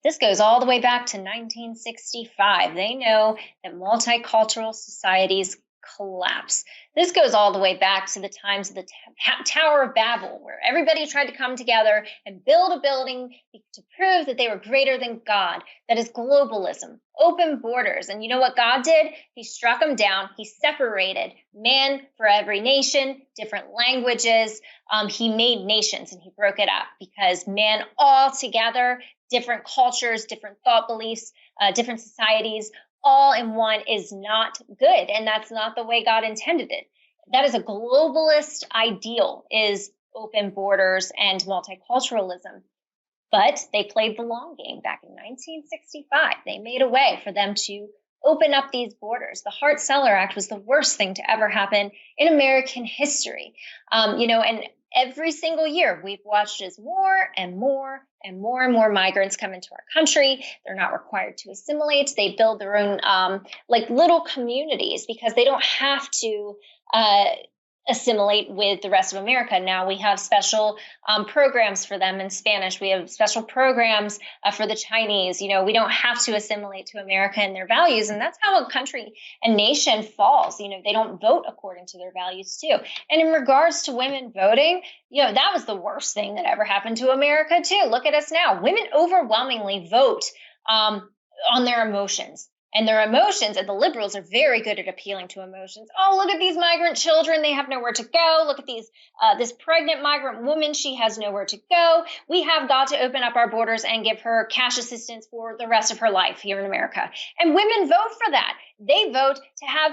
This goes all the way back to 1965. They know that multicultural societies collapse. This goes all the way back to the times of the Tower of Babel, where everybody tried to come together and build a building to prove that they were greater than God. That is globalism, open borders. And you know what God did? He struck them down. He separated man for every nation, different languages. He made nations and he broke it up because man all together, different cultures, different thought beliefs, different societies, all in one is not good. And that's not the way God intended it. That is a globalist ideal, is open borders and multiculturalism. But they played the long game back in 1965. They made a way for them to open up these borders. The Hart-Celler Act was the worst thing to ever happen in American history. And every single year we've watched as more and more and more and more migrants come into our country. They're not required to assimilate. They build their own little communities because they don't have to assimilate with the rest of America. Now we have special programs for them in Spanish. We have special programs for the Chinese. We don't have to assimilate to America and their values. And that's how a country and nation falls. They don't vote according to their values too. And in regards to women voting, that was the worst thing that ever happened to America too. Look at us now. Women overwhelmingly vote on their emotions. And their emotions, and the liberals are very good at appealing to emotions. Oh, look at these migrant children. They have nowhere to go. Look at this pregnant migrant woman. She has nowhere to go. We have got to open up our borders and give her cash assistance for the rest of her life here in America. And women vote for that. They vote to have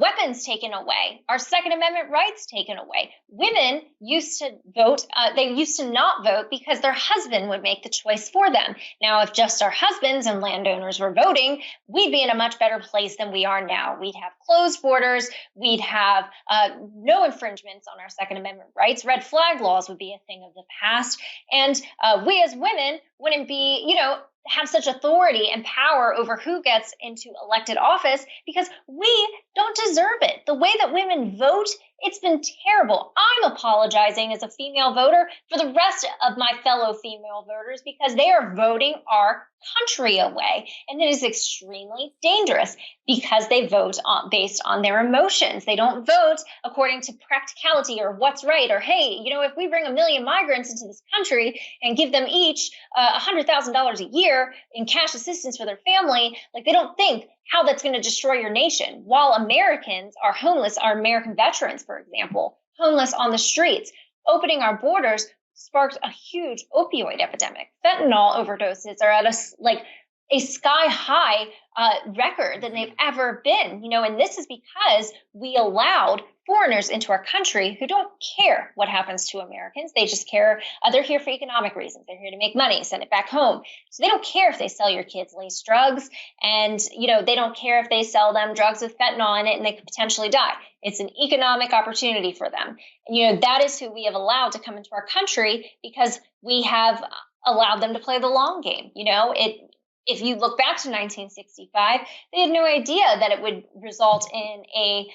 weapons taken away, our Second Amendment rights taken away. Women used to vote. They used to not vote because their husband would make the choice for them. Now, if just our husbands and landowners were voting, we'd be in a much better place than we are now. We'd have closed borders. We'd have no infringements on our Second Amendment rights. Red flag laws would be a thing of the past. And we as women wouldn't be, have such authority and power over who gets into elected office because we don't deserve it. The way that women vote, it's been terrible. I'm apologizing as a female voter for the rest of my fellow female voters because they are voting our country away. And it is extremely dangerous because they vote based on their emotions. They don't vote according to practicality or what's right or, hey, if we bring 1 million migrants into this country and give them each $100,000 a year in cash assistance for their family, they don't think how that's going to destroy your nation. While Americans are homeless, our American veterans, for example, homeless on the streets, opening our borders sparked a huge opioid epidemic. Fentanyl overdoses are at a sky high record than they've ever been, and this is because we allowed foreigners into our country who don't care what happens to Americans. They just care. They're here for economic reasons. They're here to make money, send it back home. So they don't care if they sell your kids lace drugs, and they don't care if they sell them drugs with fentanyl in it and they could potentially die. It's an economic opportunity for them. And that is who we have allowed to come into our country because we have allowed them to play the long game. If you look back to 1965, they had no idea that it would result in a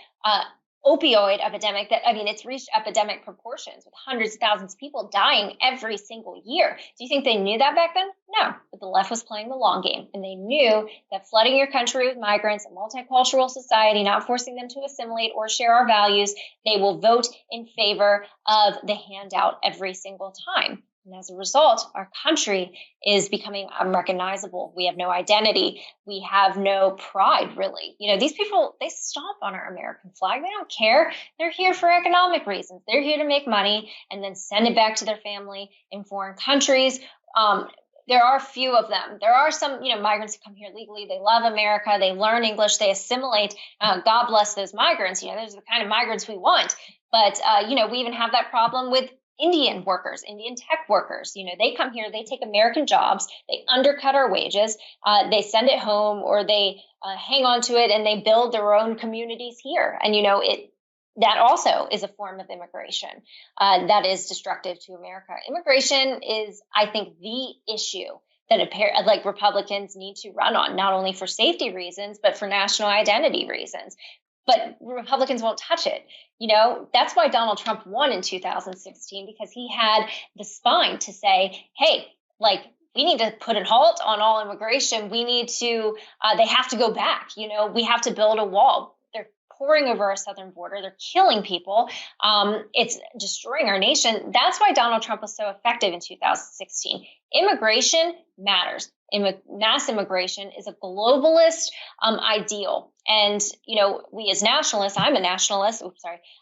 opioid epidemic it's reached epidemic proportions with hundreds of thousands of people dying every single year. Do you think they knew that back then? No, but the left was playing the long game, and they knew that flooding your country with migrants, a multicultural society, not forcing them to assimilate or share our values, they will vote in favor of the handout every single time. And as a result, our country is becoming unrecognizable. We have no identity. We have no pride, really. These people, they stomp on our American flag. They don't care. They're here for economic reasons. They're here to make money and then send it back to their family in foreign countries. There are few of them. There are some, migrants who come here legally. They love America. They learn English. They assimilate. God bless those migrants. Those are the kind of migrants we want. But, we even have that problem with Indian workers, Indian tech workers. They come here, they take American jobs, they undercut our wages, they send it home or they hang on to it and they build their own communities here. And, that also is a form of immigration that is destructive to America. Immigration is, I think, the issue that Republicans need to run on, not only for safety reasons, but for national identity reasons. But Republicans won't touch it. That's why Donald Trump won in 2016, because he had the spine to say, hey, we need to put a halt on all immigration. We need to, they have to go back. We have to build a wall. They're pouring over our southern border. They're killing people. It's destroying our nation. That's why Donald Trump was so effective in 2016. Immigration matters. Mass immigration is a globalist ideal. And, we as nationalists, I'm a nationalist.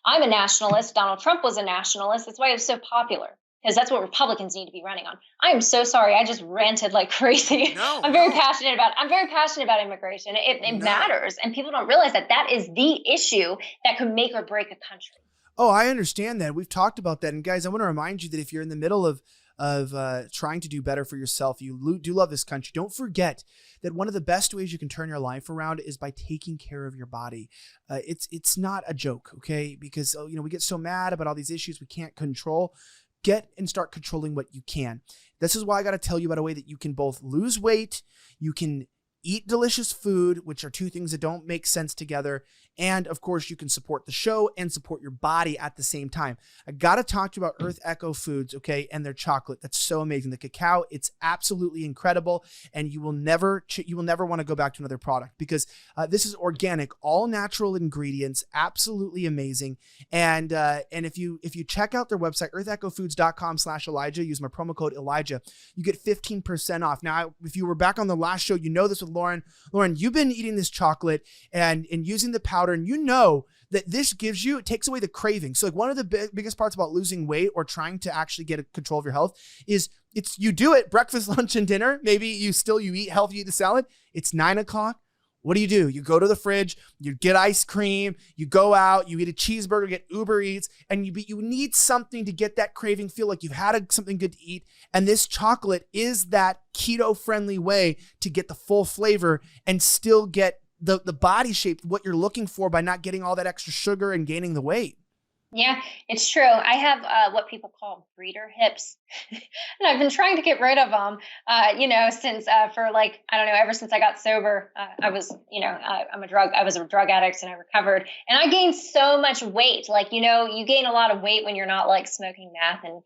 I'm a nationalist. Donald Trump was a nationalist. That's why he was so popular, because that's what Republicans need to be running on. I am so sorry. I just ranted like crazy. I'm very passionate about immigration. It matters. And people don't realize that is the issue that could make or break a country. Oh, I understand that. We've talked about that. And guys, I want to remind you that if you're in the middle of trying to do better for yourself, you do love this country, don't forget that one of the best ways you can turn your life around is by taking care of your body. It's not a joke, okay? Because, we get so mad about all these issues we can't control. Get and start controlling what you can. This is why I got to tell you about a way that you can both lose weight, you can eat delicious food, which are two things that don't make sense together. And of course, you can support the show and support your body at the same time. I got to talk to you about Earth Echo Foods, okay, and their chocolate. That's so amazing. The cacao, it's absolutely incredible, and you will never want to go back to another product, because this is organic, all natural ingredients, absolutely amazing. And if you check out their website, earthechofoods.com/Elijah, use my promo code Elijah, you get 15% off. Now, if you were back on the last show, you know this with Lauren. Lauren, you've been eating this chocolate and using the powder, and you know that this it takes away the craving. So like one of the biggest parts about losing weight or trying to actually get control of your health is you do it breakfast, lunch, and dinner. Maybe you eat healthy, you eat the salad. It's 9 o'clock. What do? You go to the fridge, you get ice cream, you go out, you eat a cheeseburger, get Uber Eats, and you need something to get that craving, feel like you've had something good to eat. And this chocolate is that keto-friendly way to get the full flavor and still get the body shape, what you're looking for, by not getting all that extra sugar and gaining the weight. Yeah, it's true. I have what people call breeder hips, and I've been trying to get rid of them, since ever since I got sober. I was a drug addict, and I recovered, and I gained so much weight. You gain a lot of weight when you're not like smoking meth and,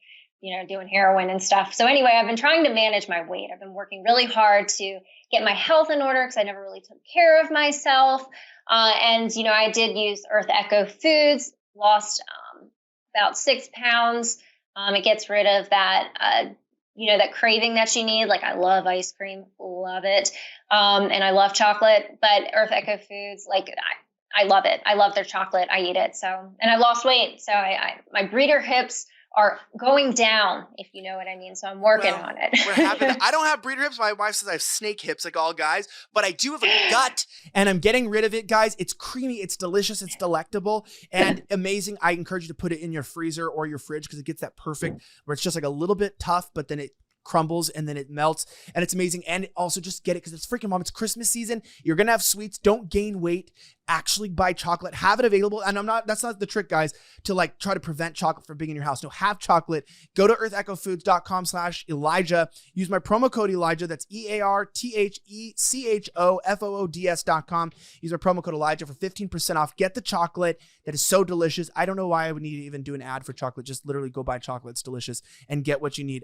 doing heroin and stuff. So anyway, I've been trying to manage my weight. I've been working really hard to get my health in order, because I never really took care of myself. I did use Earth Echo Foods. Lost about 6 pounds. It gets rid of that, that craving that you need. Like, I love ice cream, love it. And I love chocolate, but Earth Echo Foods, I love it. I love their chocolate. I eat it. And I lost weight. So my breeder hips are going down, if you know what I mean. So I'm working on it. We're happy I don't have breeder hips. My wife says I have snake hips like all guys, but I do have a gut, and I'm getting rid of it, guys. It's creamy, it's delicious, it's delectable, and amazing. I encourage you to put it in your freezer or your fridge, because it gets that perfect, where it's just like a little bit tough, but then it crumbles and then it melts, and it's amazing. And also just get it because it's freaking mom. It's Christmas season. You're going to have sweets. Don't gain weight. Actually buy chocolate, have it available. And that's not the trick, guys, to like try to prevent chocolate from being in your house. No, have chocolate. Go to earthechofoods.com/Elijah. Use my promo code Elijah. That's EARTHECHOFOODS.com. Use our promo code Elijah for 15% off. Get the chocolate that is so delicious. I don't know why I would need to even do an ad for chocolate. Just literally go buy chocolate. It's delicious and get what you need.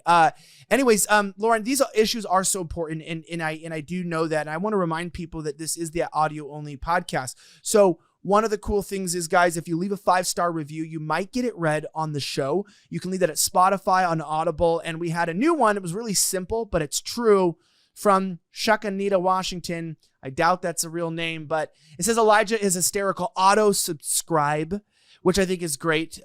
Anyways, Lauren, these issues are so important, and I do know that. And I want to remind people that this is the audio only podcast. So one of the cool things is, guys, if you leave a 5-star review, you might get it read on the show. You can leave that at Spotify, on Audible. And we had a new one. It was really simple, but it's true, from Shukanita, Washington. I doubt that's a real name, but it says Elijah is hysterical. Auto subscribe, which I think is great,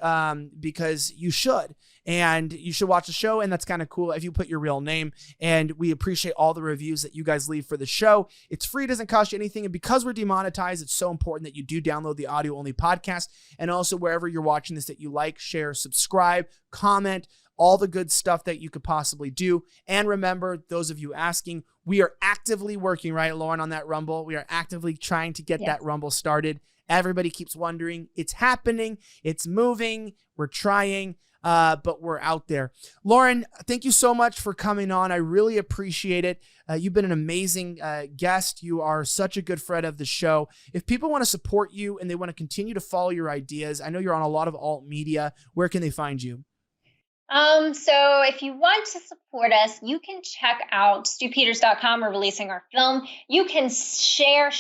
because you should. And you should watch the show, and that's kind of cool if you put your real name. And we appreciate all the reviews that you guys leave for the show. It's free, doesn't cost you anything. And because we're demonetized, it's so important that you do download the audio-only podcast. And also, wherever you're watching this, that you like, share, subscribe, comment, all the good stuff that you could possibly do. And remember, those of you asking, we are actively working, right, Lauren, on that Rumble. We are actively trying to get that Rumble started. Everybody keeps wondering. It's happening. It's moving. We're trying. But we're out there. Lauren, thank you so much for coming on. I really appreciate it. You've been an amazing guest. You are such a good friend of the show. If people want to support you and they want to continue to follow your ideas, I know you're on a lot of alt media. Where can they find you? So if you want to support us, you can check out stewpeters.com. We're releasing our film. You can share.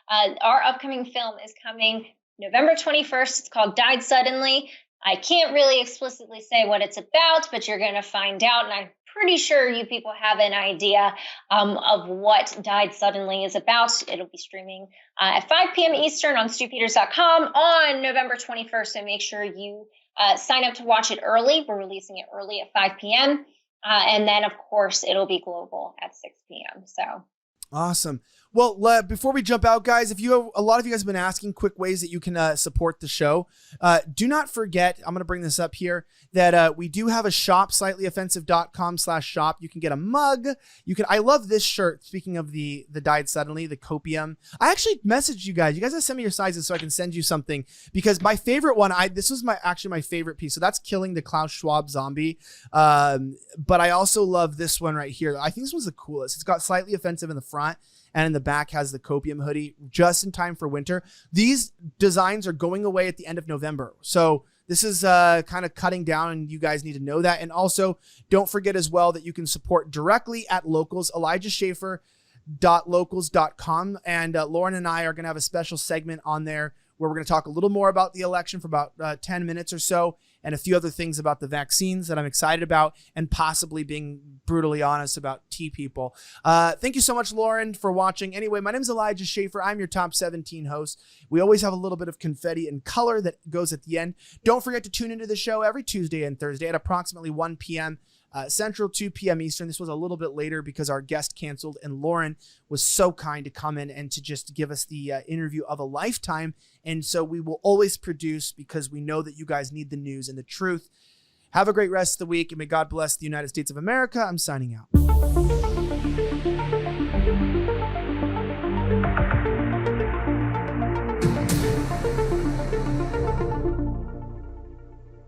Our upcoming film is coming November 21st. It's called Died Suddenly. I can't really explicitly say what it's about, but you're going to find out. And I'm pretty sure you people have an idea of what Died Suddenly is about. It'll be streaming at 5 p.m. Eastern on stewpeters.com on November 21st. So make sure you sign up to watch it early. We're releasing it early at 5 p.m. And then, of course, it'll be global at 6 p.m. So awesome. Well, before we jump out, guys, a lot of you guys have been asking quick ways that you can support the show. Do not forget, I'm going to bring this up here, that we do have a shop, slightlyoffensive.com/shop. You can get a mug. I love this shirt. Speaking of the Died Suddenly, the copium. I actually messaged you guys. You guys have to send me your sizes so I can send you something, because my favorite one, this was actually my favorite piece. So that's Killing the Klaus Schwab Zombie. But I also love this one right here. I think this one's the coolest. It's got Slightly Offensive in the front, and in the back has the copium hoodie, just in time for winter. These designs are going away at the end of November. So this is kind of cutting down, and you guys need to know that. And also, don't forget as well that you can support directly at Locals, ElijahSchaefer.locals.com. And Lauren and I are going to have a special segment on there where we're going to talk a little more about the election for about 10 minutes or so, and a few other things about the vaccines that I'm excited about, and possibly being brutally honest about tea people. Thank you so much, Lauren, for watching. Anyway, my name is Elijah Schaffer. I'm your Top 17 host. We always have a little bit of confetti and color that goes at the end. Don't forget to tune into the show every Tuesday and Thursday at approximately 1 p.m. Central, 2 p.m. Eastern. This was a little bit later because our guest canceled, and Lauren was so kind to come in and to just give us the interview of a lifetime. And so we will always produce, because we know that you guys need the news and the truth. Have a great rest of the week, and may God bless the United States of America. I'm signing out.